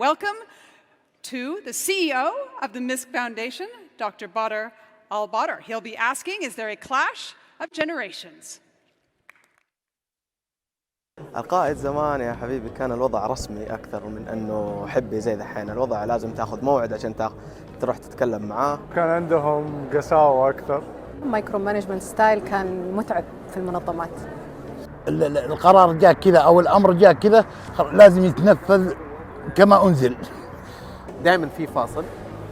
welcome to the CEO of the MISC Foundation, Dr. Al-Badr. He'll be asking, is there a clash of generations? القائد زمان يا حبيبي كان الوضع رسمي أكثر من أنه حبي زي دحين. الوضع لازم تاخذ موعد عشان تروح تتكلم معاه. كان عندهم قساوة أكثر. مايكرو مانجمنت ستايل كان متعب في المنظمات. القرار جاء كذا أو الأمر جاء كذا لازم يتنفذ كما أنزل. دائما في فاصل،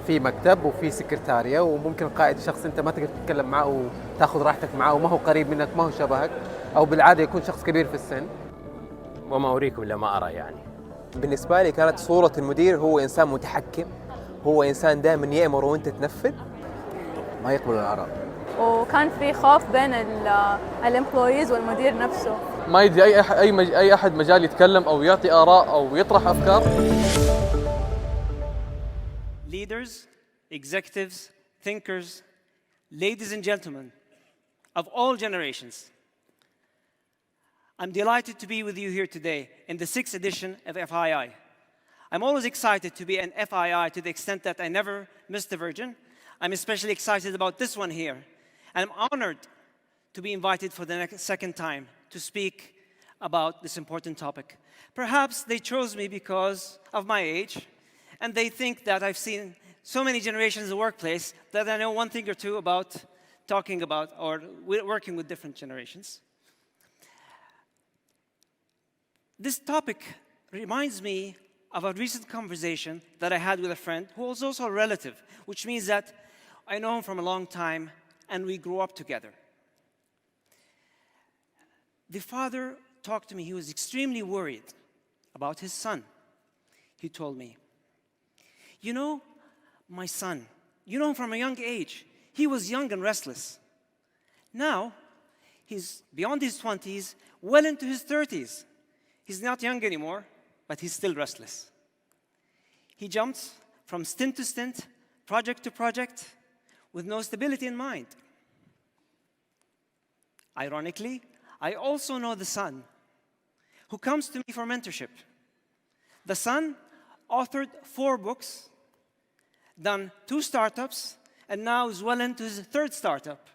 في مكتب وفي سكرتارية، وممكن القائد شخص أنت ما تقدر تتكلم معه وتاخذ راحتك معه وما هو قريب منك، ما هو شبهك، أو بالعادة يكون شخص كبير في السن. وما أريكم إلا ما أرى يعني. بالنسبة لي كانت صورة المدير هو إنسان متحكم، هو إنسان دائما يأمر وأنت تنفذ، ما يقبل الآراء. وكان في خوف بين الامبلويز والمدير نفسه. ما يدي أي أحد مجال يتكلم أو يعطي آراء أو يطرح أفكار. Leaders, executives, thinkers, ladies and gentlemen of all generations, I'm delighted to be with you here today in the 6th edition of FII. I'm always excited to be an FII to the extent that I never miss the Virgin. I'm especially excited about this one here. And I'm honored to be invited for the second time to speak about this important topic. Perhaps they chose me because of my age, and they think that I've seen so many generations in the workplace that I know one thing or two about talking about or working with different generations. This topic reminds me of a recent conversation that I had with a friend who was also a relative, which means that I know him from a long time and we grew up together. The father talked to me. He was extremely worried about his son. He told me, you know, my son, you know him from a young age. He was young and restless. Now, he's beyond his 20s, well into his 30s. He's not young anymore, but he's still restless. He jumps from stint to stint, project to project, with no stability in mind. Ironically, I also know the son who comes to me for mentorship. The son authored 4 books, done 2 startups, and now is well into his 3rd startup,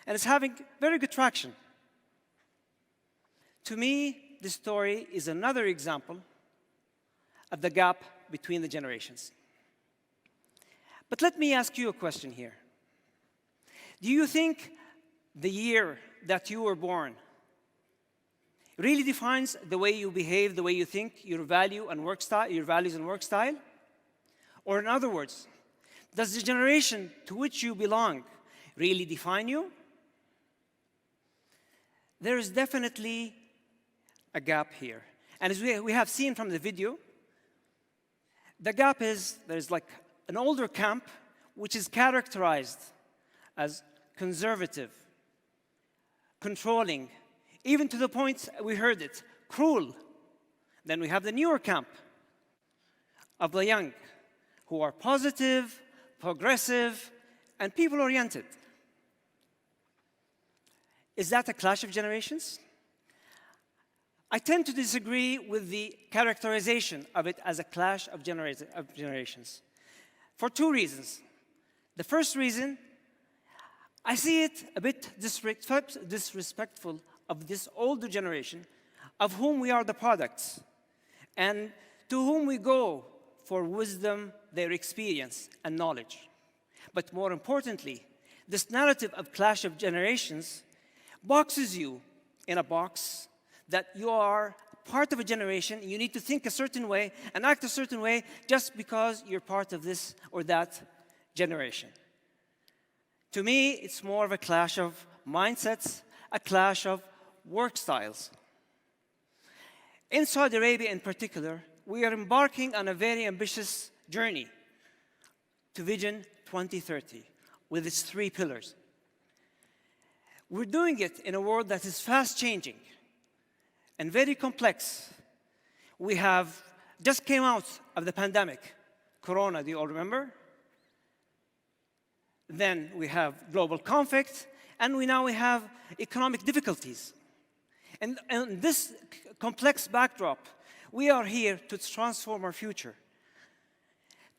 and is having very good traction. To me, this story is another example of the gap between the generations. But let me ask you a question here. Do you think the year that you were born really defines the way you behave, the way you think, your value and work style, your values and work style? Or in other words, does the generation to which you belong really define you? There is definitely a gap here. And as we have seen from the video, the gap is there's like an older camp which is characterized as conservative, controlling, even to the point, we heard it, cruel. Then we have the newer camp of the young who are positive, progressive, and people-oriented. Is that a clash of generations? I tend to disagree with the characterization of it as a clash of generations for 2 reasons. The first reason, I see it a bit disrespectful of this older generation of whom we are the products and to whom we go for wisdom, their experience, and knowledge. But more importantly, this narrative of clash of generations boxes you in a box that you are part of a generation, you need to think a certain way and act a certain way just because you're part of this or that generation. To me, it's more of a clash of mindsets, a clash of work styles. In Saudi Arabia in particular, we are embarking on a very ambitious journey to Vision 2030 with its 3 pillars. We're doing it in a world that is fast changing and very complex. We have just came out of the pandemic, Corona, do you all remember? Then we have global conflict, and we have economic difficulties. And this complex backdrop, we are here to transform our future,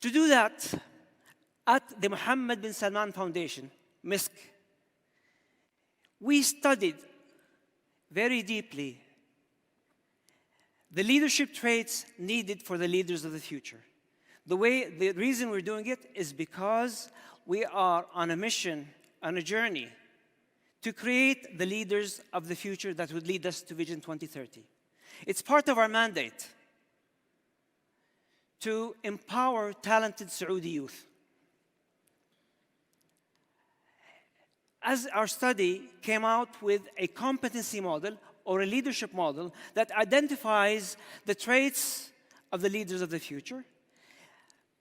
To do that, at the Mohammed bin Salman Foundation, MISC, we studied very deeply the leadership traits needed for the leaders of the future. The reason we're doing it is because we are on a mission, on a journey, to create the leaders of the future that would lead us to Vision 2030. It's part of our mandate to empower talented Saudi youth. As our study came out with a competency model or a leadership model that identifies the traits of the leaders of the future.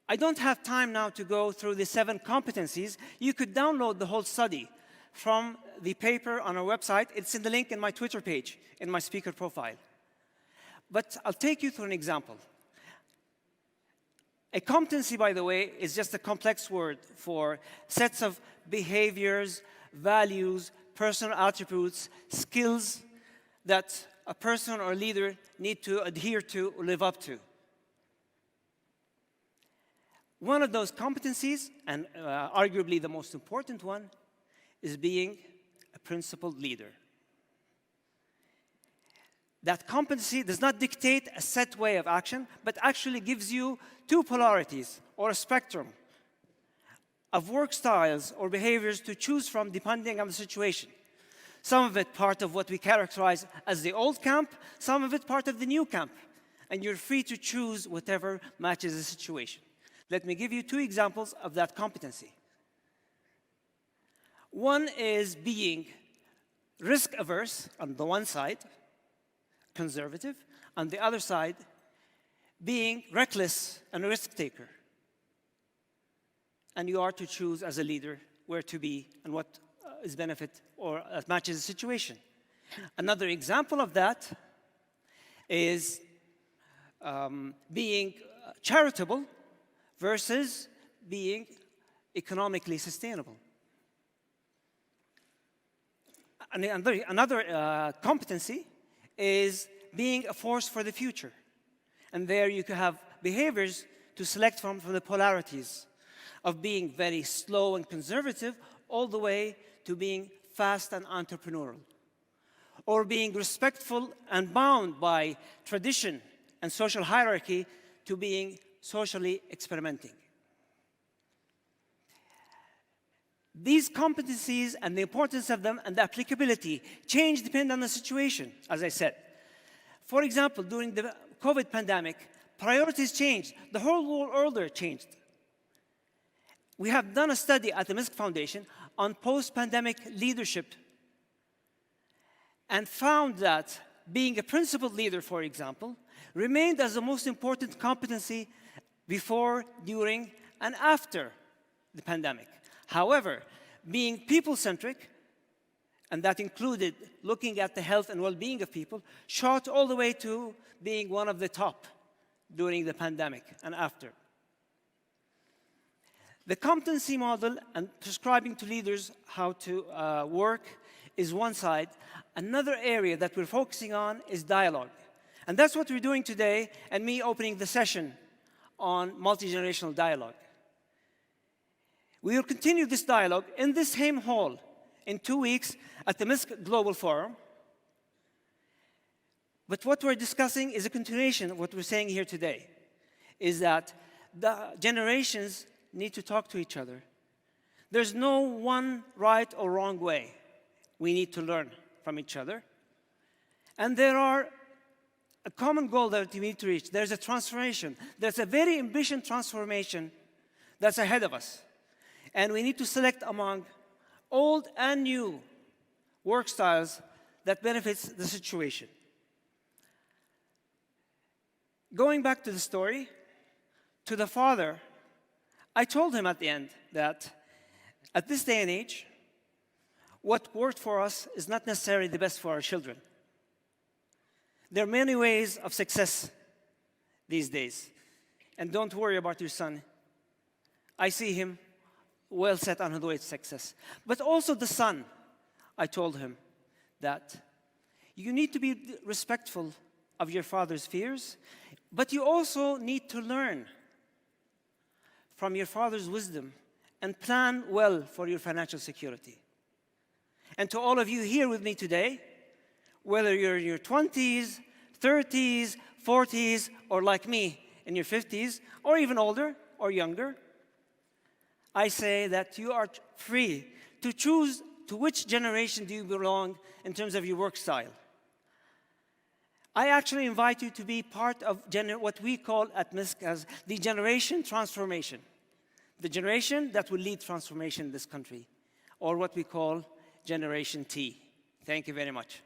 I don't have time now to go through the 7 competencies. You could download the whole study from the paper on our website. It's in the link in my Twitter page, in my speaker profile. But I'll take you through an example. A competency, by the way, is just a complex word for sets of behaviors, values, personal attributes, skills that a person or a leader need to adhere to or live up to. One of those competencies, and arguably the most important one, is being a principled leader. That competency does not dictate a set way of action, but actually gives you 2 polarities or a spectrum of work styles or behaviors to choose from depending on the situation. Some of it part of what we characterize as the old camp, some of it part of the new camp. And you're free to choose whatever matches the situation. Let me give you 2 examples of that competency. One is being risk-averse on the one side, conservative. On the other side, being reckless and a risk-taker. And you are to choose as a leader where to be and what is benefit or matches the situation. Another example of that is being charitable versus being economically sustainable. And another competency is being a force for the future. And there you can have behaviors to select from the polarities of being very slow and conservative all the way to being fast and entrepreneurial. Or being respectful and bound by tradition and social hierarchy to being socially experimenting. These competencies and the importance of them and the applicability change depending on the situation, as I said. For example, during the COVID pandemic, priorities changed. The whole world order changed. We have done a study at the MISC Foundation on post-pandemic leadership and found that being a principled leader, for example, remained as the most important competency before, during, and after the pandemic. However, being people-centric, and that included looking at the health and well-being of people, shot all the way to being one of the top during the pandemic and after. The competency model and prescribing to leaders how to work is one side. Another area that we're focusing on is dialogue. And that's what we're doing today, and me opening the session on multi-generational dialogue. We will continue this dialogue in this same hall in 2 weeks at the MISC Global Forum. But what we're discussing is a continuation of what we're saying here today, is that the generations need to talk to each other. There's no one right or wrong way. We need to learn from each other. And there are a common goal that we need to reach. There's a transformation. There's a very ambitious transformation that's ahead of us. And we need to select among old and new work styles that benefits the situation. Going back to the story, to the father, I told him at the end that at this day and age, what worked for us is not necessarily the best for our children. There are many ways of success these days. And don't worry about your son. I see him well set on his way to success. But also the son, I told him that you need to be respectful of your father's fears, but you also need to learn from your father's wisdom and plan well for your financial security. And to all of you here with me today, whether you're in your 20s, 30s, 40s, or like me, in your 50s, or even older or younger, I say that you are free to choose to which generation do you belong in terms of your work style. I actually invite you to be part of what we call at MISC as the generation transformation, the generation that will lead transformation in this country, or what we call Generation T. Thank you very much.